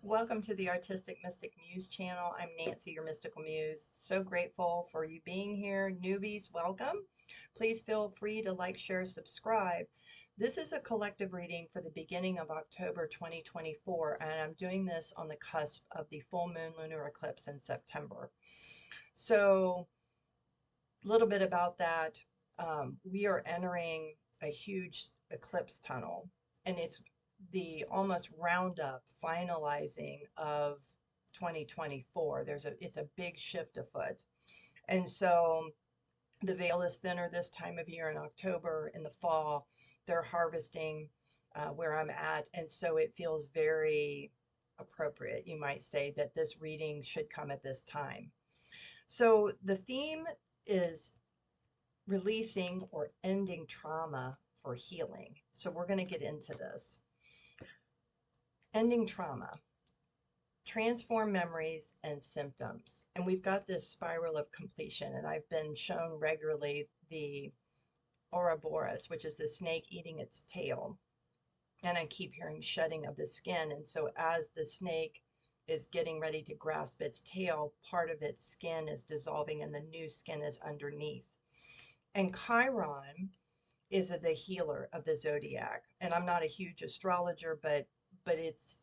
Welcome to the Artistic Mystic Muse channel. I'm Nancy, your mystical muse. So grateful for you being here. Newbies, welcome. Please feel free to like, share, subscribe. This is a collective reading for the beginning of October 2024, and I'm doing this on the cusp of the full moon lunar eclipse in September. So, a little bit about that. We are entering a huge eclipse tunnel, and it's the almost roundup finalizing of 2024. It's a big shift afoot. And so the veil is thinner this time of year in October. In the fall, they're harvesting where I'm at. And so it feels very appropriate, you might say, that this reading should come at this time. So the theme is releasing or ending trauma for healing. So we're going to get into this. Ending trauma, transform memories and symptoms. And we've got this spiral of completion, and I've been shown regularly the Ouroboros, which is the snake eating its tail. And I keep hearing shedding of the skin. And so as the snake is getting ready to grasp its tail, part of its skin is dissolving and the new skin is underneath. And Chiron is the healer of the zodiac. And I'm not a huge astrologer, but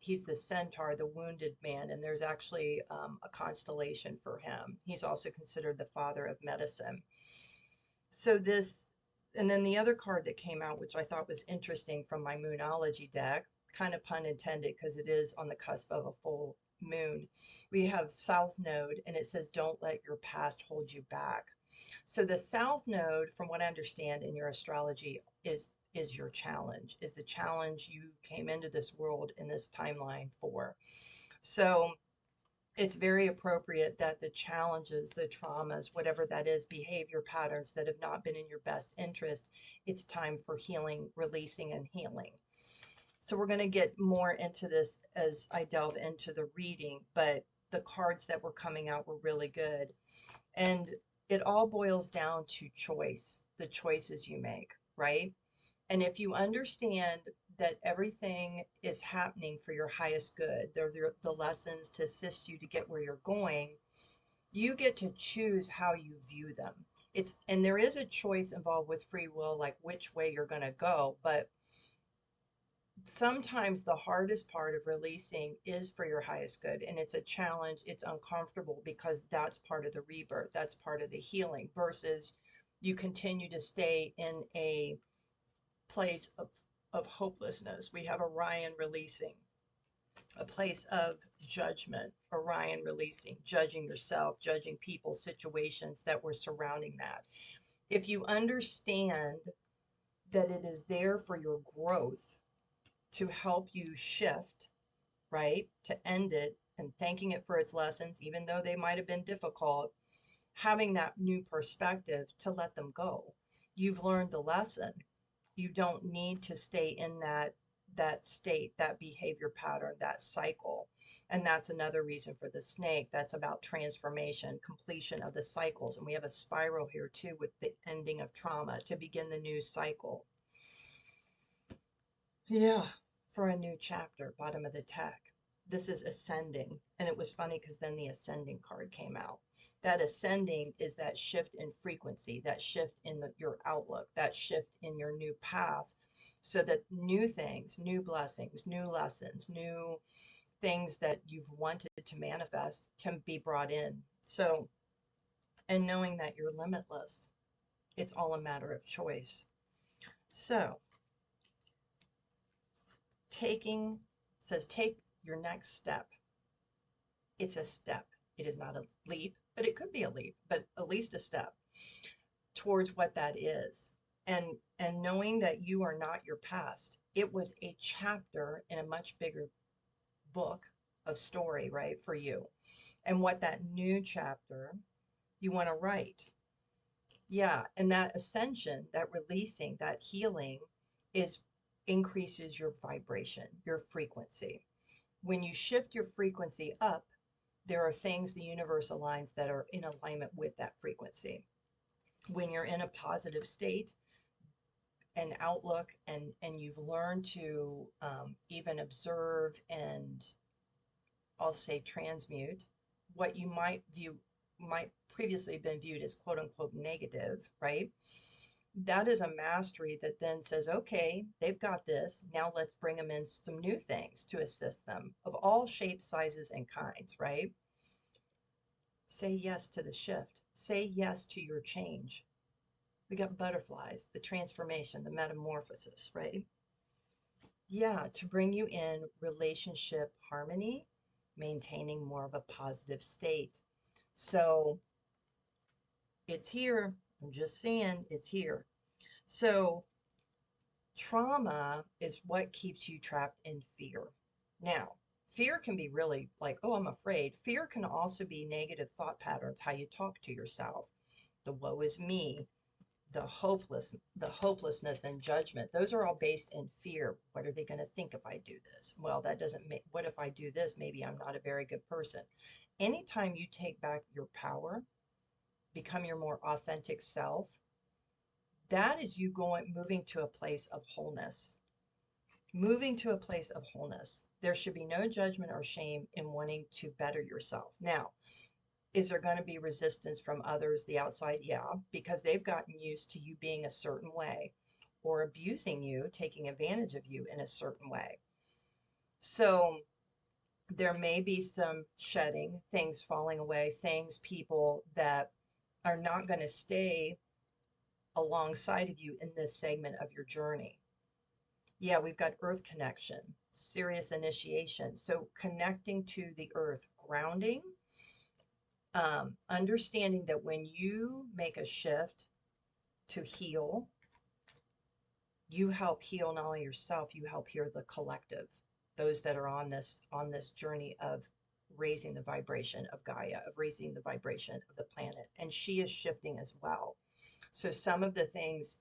he's the centaur, the wounded man, and there's actually a constellation for him. He's also considered the father of medicine. So this, and then the other card that came out, which I thought was interesting from my Moonology deck, kind of pun intended because it is on the cusp of a full moon. We have South Node, and it says, don't let your past hold you back. So the South Node, from what I understand in your astrology, is your challenge, is the challenge you came into this world in this timeline for. So it's very appropriate that the challenges, the traumas, whatever that is, behavior patterns that have not been in your best interest, it's time for healing, releasing, and healing. So we're going to get more into this as I delve into the reading, but the cards that were coming out were really good. And it all boils down to choice, the choices you make, right? And if you understand that everything is happening for your highest good, they're the lessons to assist you to get where you're going, you get to choose how you view them. And there is a choice involved with free will, like which way you're going to go, but sometimes the hardest part of releasing is for your highest good, and it's a challenge. It's uncomfortable because that's part of the rebirth, that's part of the healing, versus you continue to stay in a place of hopelessness. We have Orion releasing, a place of judgment, Orion releasing, judging yourself, judging people, situations that were surrounding that. If you understand that it is there for your growth, to help you shift, right? To end it and thanking it for its lessons, even though they might have been difficult, having that new perspective to let them go. You've learned the lesson. You don't need to stay in that state, that behavior pattern, that cycle. And that's another reason for the snake. That's about transformation, completion of the cycles. And we have a spiral here too with the ending of trauma to begin the new cycle. Yeah, for a new chapter, bottom of the deck. This is ascending. And it was funny because then the ascending card came out. That ascending is that shift in frequency, that shift in your outlook, that shift in your new path, so that new things, new blessings, new lessons, new things that you've wanted to manifest can be brought in. So, and knowing that you're limitless, it's all a matter of choice. So, take your next step. It's a step. It is not a leap, but it could be a leap, but at least a step towards what that is. And knowing that you are not your past. It was a chapter in a much bigger book of story, right, for you. And what that new chapter you want to write. Yeah, and that ascension, that releasing, that healing is increases your vibration, your frequency. When you shift your frequency up, there are things the universe aligns that are in alignment with that frequency. When you're in a positive state and outlook, and you've learned to even observe and I'll say transmute, what you might previously been viewed as quote unquote negative, right? That is a mastery that then says, okay, they've got this. Now let's bring them in some new things to assist them of all shapes, sizes, and kinds, right? Say yes to the shift. Say yes to your change. We got butterflies, the transformation, the metamorphosis, right? Yeah, to bring you in relationship harmony, maintaining more of a positive state. So it's here. I'm just saying it's here. So trauma is what keeps you trapped in fear. Now, fear can be really like, oh, I'm afraid. Fear can also be negative thought patterns, how you talk to yourself. The woe is me, the hopelessness and judgment. Those are all based in fear. What are they going to think if I do this? Well, that doesn't make, what if I do this? Maybe I'm not a very good person. Anytime you take back your power, become your more authentic self, that is you moving to a place of wholeness. Moving to a place of wholeness. There should be no judgment or shame in wanting to better yourself. Now, is there going to be resistance from others, the outside? Yeah, because they've gotten used to you being a certain way or abusing you, taking advantage of you in a certain way. So there may be some shedding, things falling away, things, people that are not going to stay alongside of you in this segment of your journey. Yeah, we've got earth connection, serious initiation. So connecting to the earth, grounding, understanding that when you make a shift to heal, you help heal not only yourself, you help heal the collective, those that are on this journey of raising the vibration of Gaia, of raising the vibration of the planet. And she is shifting as well. So some of the things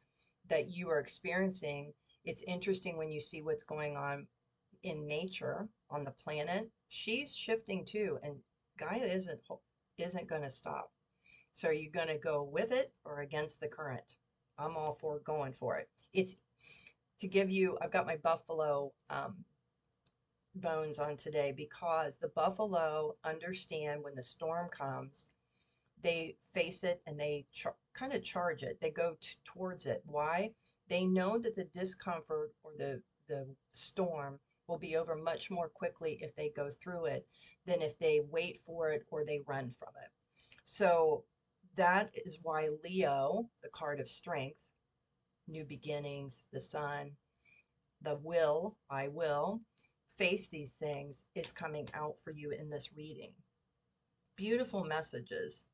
that you are experiencing, it's interesting when you see what's going on in nature on the planet. She's shifting too, and Gaia isn't going to stop. So are you going to go with it or against the current? I'm all for going for it. It's to give you, I've got my buffalo bones on today because the buffalo understand when the storm comes, they face it and they kind of charge it. They go towards it. Why? They know that the discomfort or the storm will be over much more quickly if they go through it than if they wait for it or they run from it. So that is why Leo, the card of strength, new beginnings, the sun, the will, I will face these things, is coming out for you in this reading. Beautiful messages.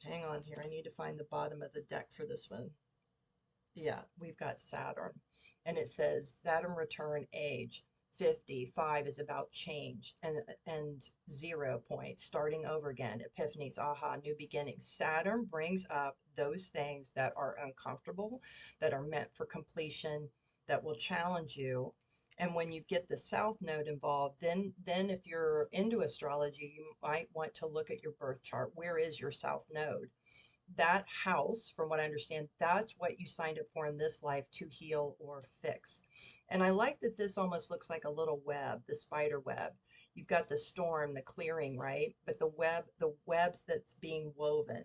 Hang on here. I need to find the bottom of the deck for this one. Yeah, we've got Saturn. And it says Saturn return age. 55 is about change and 0 point, starting over again, epiphanies, aha, new beginnings. Saturn brings up those things that are uncomfortable, that are meant for completion, that will challenge you. And when you get the South Node involved, then if you're into astrology, you might want to look at your birth chart. Where is your South Node? That house, from what I understand, that's what you signed up for in this life to heal or fix. And I like that this almost looks like a little web, the spider web. You've got the storm, the clearing, right? But the webs that's being woven.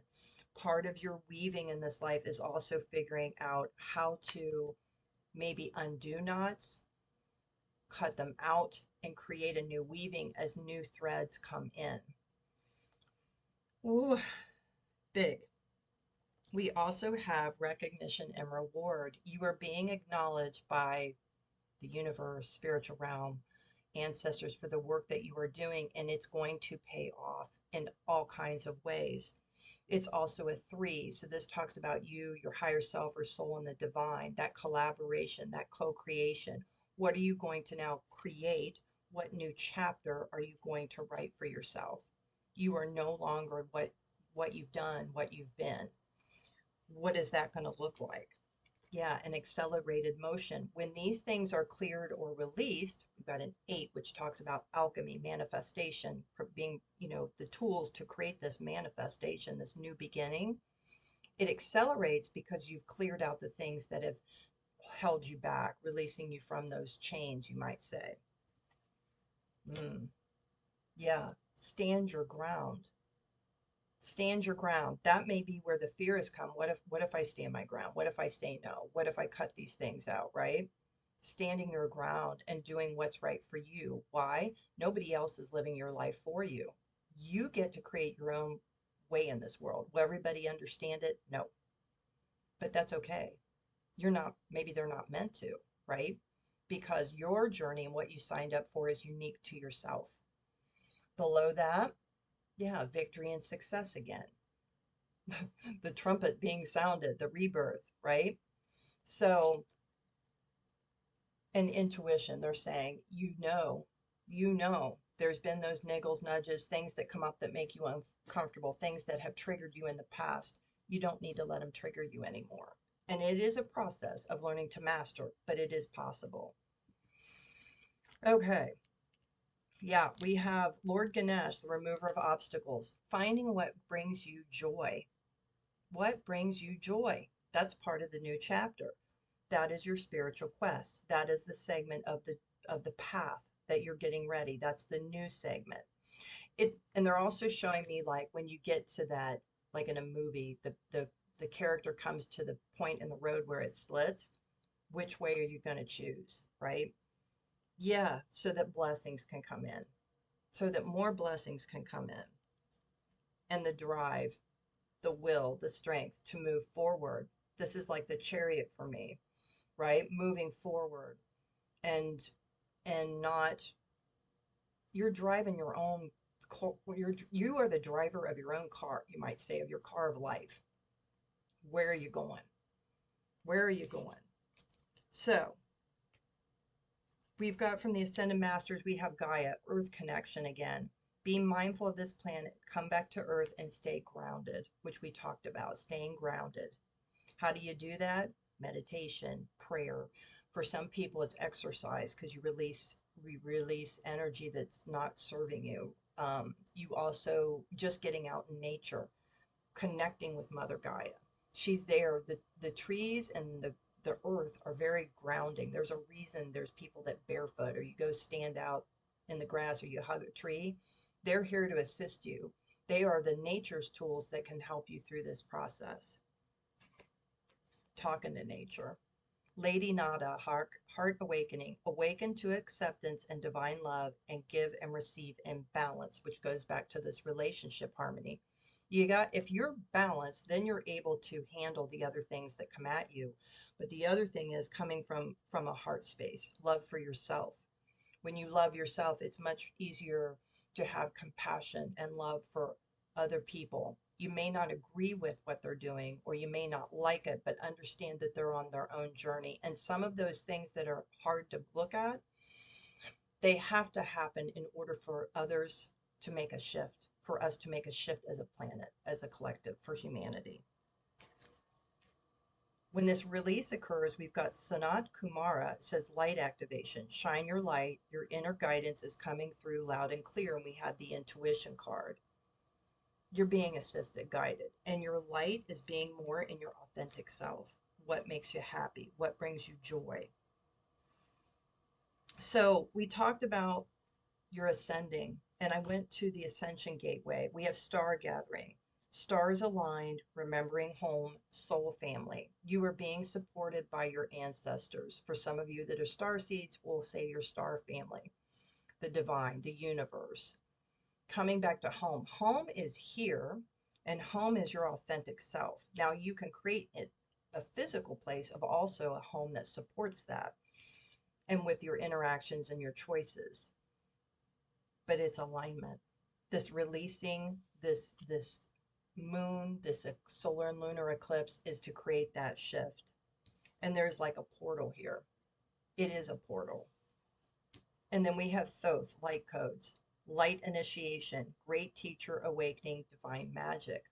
Part of your weaving in this life is also figuring out how to maybe undo knots, cut them out, and create a new weaving as new threads come in. Ooh, big. We also have recognition and reward. You are being acknowledged by the universe, spiritual realm, ancestors for the work that you are doing, and it's going to pay off in all kinds of ways. It's also a 3, so this talks about you, your higher self or soul, and the divine, that collaboration, that co-creation. What are you going to now create? What new chapter are you going to write for yourself? You are no longer what you've done, what you've been. What is that going to look like? Yeah, an accelerated motion. When these things are cleared or released, we've got an 8, which talks about alchemy, manifestation, being, the tools to create this manifestation, this new beginning. It accelerates because you've cleared out the things that have held you back, releasing you from those chains, you might say. Yeah, stand your ground. Stand your ground. That may be where the fear has come. What if I stand my ground? What if I say no? What if I cut these things out, right? Standing your ground and doing what's right for you. Why? Nobody else is living your life for you. You get to create your own way in this world. Will everybody understand it? No. But that's okay. You're not, maybe they're not meant to, right? Because your journey and what you signed up for is unique to yourself. Below that, yeah, victory and success again. The trumpet being sounded, the rebirth, right? So, and intuition, they're saying, there's been those niggles, nudges, things that come up that make you uncomfortable, things that have triggered you in the past. You don't need to let them trigger you anymore. And it is a process of learning to master, but it is possible. Okay. Yeah, we have Lord Ganesh, the remover of obstacles, finding what brings you joy. What brings you joy? That's part of the new chapter. That is your spiritual quest. That is the segment of the path that you're getting ready. That's the new segment. And they're also showing me like when you get to that, like in a movie, the character comes to the point in the road where it splits. Which way are you going to choose, right? Yeah, so that blessings can come in, so that more blessings can come in, and the drive, the will, the strength to move forward. This is like the chariot for me, right? Moving forward and not, you're driving your own you are the driver of your own car, you might say, of your car of life. Where are you going? Where are you going? So we've got from the Ascended Masters, we have Gaia, Earth connection again. Be mindful of this planet, come back to Earth and stay grounded, which we talked about, staying grounded. How do you do that? Meditation, prayer. For some people, it's exercise because you release energy that's not serving you. You also just getting out in nature, connecting with Mother Gaia. She's there. The trees and the earth are very grounding. There's a reason there's people that barefoot or you go stand out in the grass or you hug a tree. They're here to assist you. They are the nature's tools that can help you through this process. Talking to nature. Lady Nada, heart awakening, awaken to acceptance and divine love and give and receive in balance, which goes back to this relationship harmony. If you're balanced, then you're able to handle the other things that come at you. But the other thing is coming from a heart space, love for yourself. When you love yourself, it's much easier to have compassion and love for other people. You may not agree with what they're doing or you may not like it, but understand that they're on their own journey. And some of those things that are hard to look at, they have to happen in order for others to make a shift, for us to make a shift as a planet, as a collective, for humanity. When this release occurs, we've got Sanat Kumara. It says light activation. Shine your light. Your inner guidance is coming through loud and clear. And we had the intuition card. You're being assisted, guided. And your light is being more in your authentic self. What makes you happy? What brings you joy? So we talked about your ascending. And I went to the Ascension Gateway. We have star gathering. Stars aligned, remembering home, soul family. You are being supported by your ancestors. For some of you that are star seeds, we'll say your star family, the divine, the universe. Coming back to home. Home is here, and home is your authentic self. Now, you can create a physical place of also a home that supports that, and with your interactions and your choices. But it's alignment. This releasing, this moon, this solar and lunar eclipse is to create that shift. And there's like a portal here. It is a portal. And then we have Thoth, light codes, light initiation, great teacher awakening, divine magic.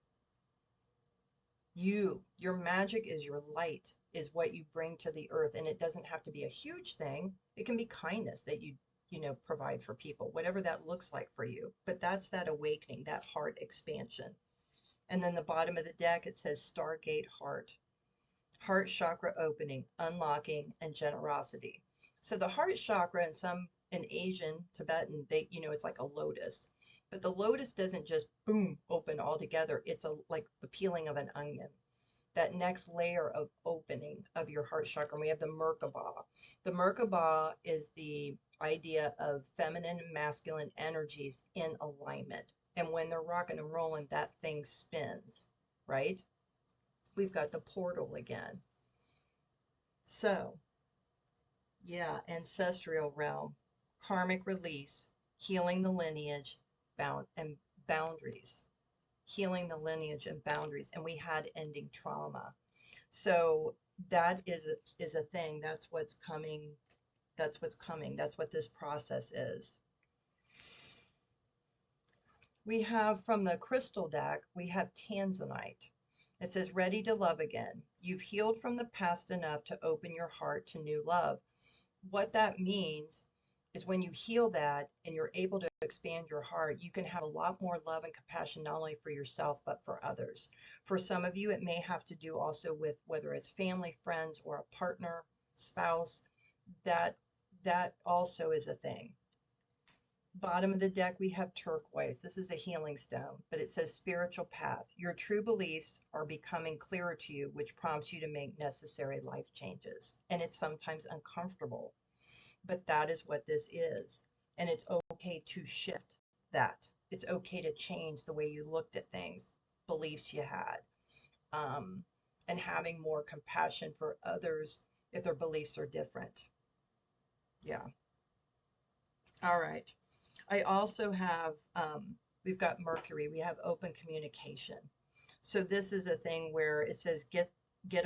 Your magic is your light, is what you bring to the earth. And it doesn't have to be a huge thing. It can be kindness that you provide for people, whatever that looks like for you. But that's that awakening, that heart expansion. And then the bottom of the deck, it says Stargate Heart. Heart chakra opening, unlocking, and generosity. So the heart chakra, in some in Asian, Tibetan, they, it's like a lotus. But the lotus doesn't just boom open altogether. It's like the peeling of an onion. That next layer of opening of your heart chakra. And we have the Merkaba. The Merkaba is the idea of feminine and masculine energies in alignment. And when they're rocking and rolling, that thing spins, right? We've got the portal again. So, yeah, ancestral realm, karmic release, healing the lineage, and boundaries. Healing the lineage and boundaries. And we had ending trauma. So that is a thing. That's what's coming. That's what's coming. That's what this process is. We have from the crystal deck, we have tanzanite. It says, ready to love again. You've healed from the past enough to open your heart to new love. What that means is when you heal that and you're able to expand your heart, you can have a lot more love and compassion, not only for yourself, but for others. For some of you, it may have to do also with whether it's family, friends, or a partner, spouse. That also is a thing. Bottom of the deck, we have turquoise. This is a healing stone, but it says spiritual path. Your true beliefs are becoming clearer to you, which prompts you to make necessary life changes. And it's sometimes uncomfortable, but that is what this is. And it's okay to shift that. It's okay to change the way you looked at things, beliefs you had, and having more compassion for others if their beliefs are different. Yeah. All right. I also have, we've got Mercury, we have open communication. So this is a thing where it says, get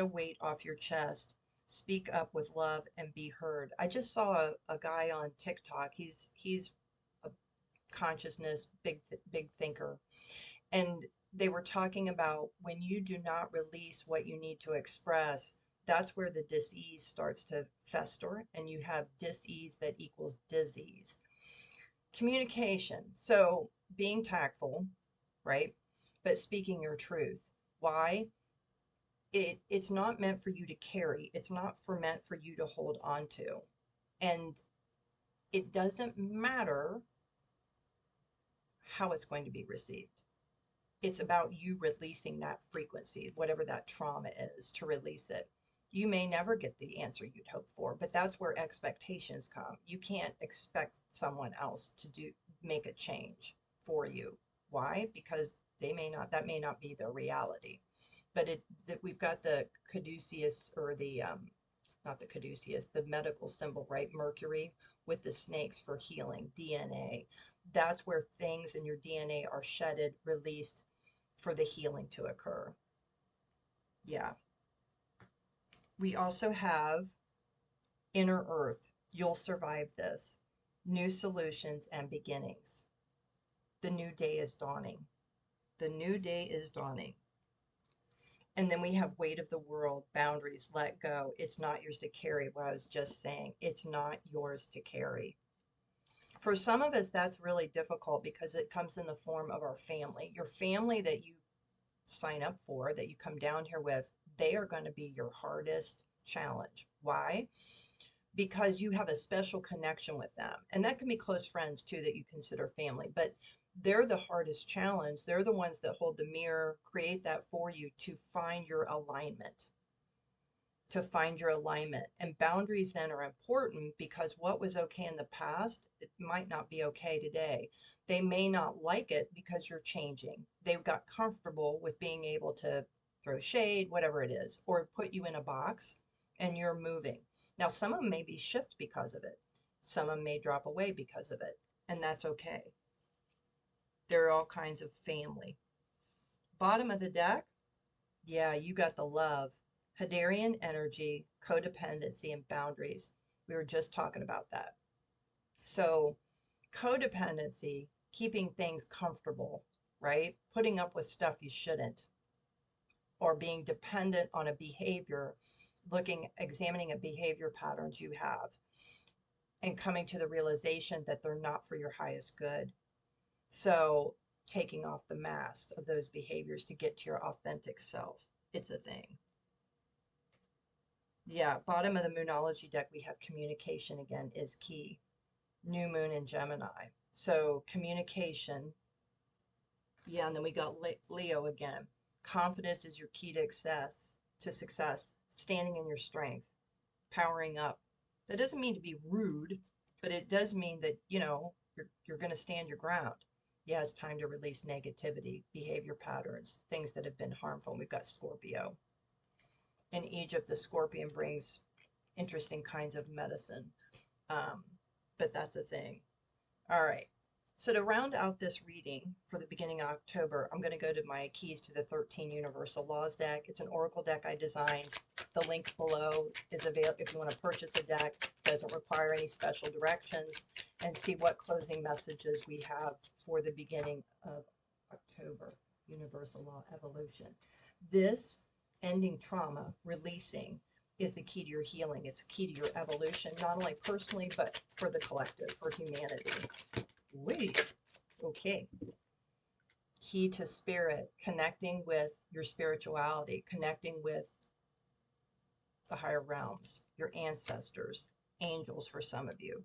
a weight off your chest, speak up with love and be heard. I just saw a guy on TikTok. He's a consciousness, big thinker. And they were talking about when you do not release what you need to express, that's where the dis-ease starts to fester, and you have dis-ease that equals disease. Communication. So being tactful, right? But speaking your truth. Why? It's not meant for you to carry. It's not meant for you to hold on to. And it doesn't matter how it's going to be received. It's about you releasing that frequency, whatever that trauma is, to release it. You may never get the answer you'd hope for, but that's where expectations come. You can't expect someone else to make a change for you. Why? Because that may not be their reality. But we've got the caduceus, or the not the caduceus, the medical symbol, right? Mercury with the snakes for healing, DNA. That's where things in your DNA are shedded, released for the healing to occur. Yeah. We also have inner earth. You'll survive this. New solutions and beginnings. The new day is dawning. The new day is dawning. And then we have weight of the world, boundaries, let go. It's not yours to carry. What I was just saying, it's not yours to carry. For some of us, that's really difficult because it comes in the form of our family. Your family that you sign up for, that you come down here with, they are going to be your hardest challenge. Why? Because you have a special connection with them. And that can be close friends too that you consider family, but they're the hardest challenge. They're the ones that hold the mirror, create that for you to find your alignment. And boundaries then are important because what was okay in the past, it might not be okay today. They may not like it because you're changing. They've got comfortable with being able to throw shade, whatever it is, or put you in a box and you're moving. Now, some of them may be shift because of it. Some of them may drop away because of it, and that's okay. There are all kinds of family. Bottom of the deck, yeah, you got the love. Hadarian energy, codependency, and boundaries. We were just talking about that. So codependency, keeping things comfortable, right? Putting up with stuff you shouldn't, or being dependent on a behavior, examining a behavior patterns you have, and coming to the realization that they're not for your highest good. So taking off the masks of those behaviors to get to your authentic self. It's a thing. Yeah, bottom of the Moonology deck, we have communication again is key. new moon in Gemini. So communication. Yeah, and then we got Leo again. Confidence is your key to success, standing in your strength, powering up. That doesn't mean to be rude, but it does mean that, you're going to stand your ground. Yeah, it's time to release negativity, behavior patterns, things that have been harmful. We've got Scorpio. In Egypt, the scorpion brings interesting kinds of medicine, um, but that's a thing. All right. So to round out this reading for the beginning of October, I'm going to go to my Keys to the 13 Universal Laws deck. It's an oracle deck I designed. The link below is available if you want to purchase a deck. It doesn't require any special directions. And see what closing messages we have for the beginning of October. Universal Law Evolution. This ending trauma, releasing, is the key to your healing. It's the key to your evolution, not only personally, but for the collective, for humanity. Wait, okay. Key to spirit, connecting with your spirituality, connecting with the higher realms, your ancestors, angels for some of you.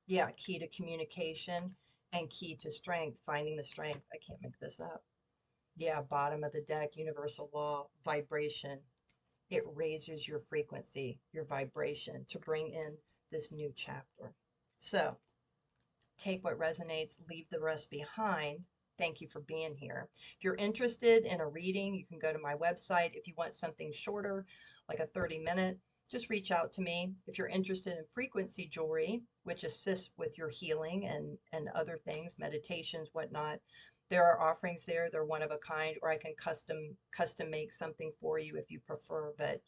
Yeah, key to communication and key to strength, finding the strength. I can't make this up. Yeah, bottom of the deck, universal law, vibration. It raises your frequency, your vibration to bring in this new chapter. So take what resonates, leave the rest behind. Thank you for being here. If you're interested in a reading, you can go to my website. If you want something shorter, like a 30-minute, just reach out to me. If you're interested in frequency jewelry, which assists with your healing and other things, meditations, whatnot, there are offerings there. They're one of a kind, or I can custom make something for you if you prefer. But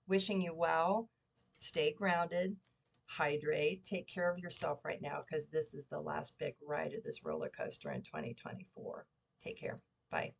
wishing you well, stay grounded, hydrate, take care of yourself right now, because this is the last big ride of this roller coaster in 2024. Take care. Bye.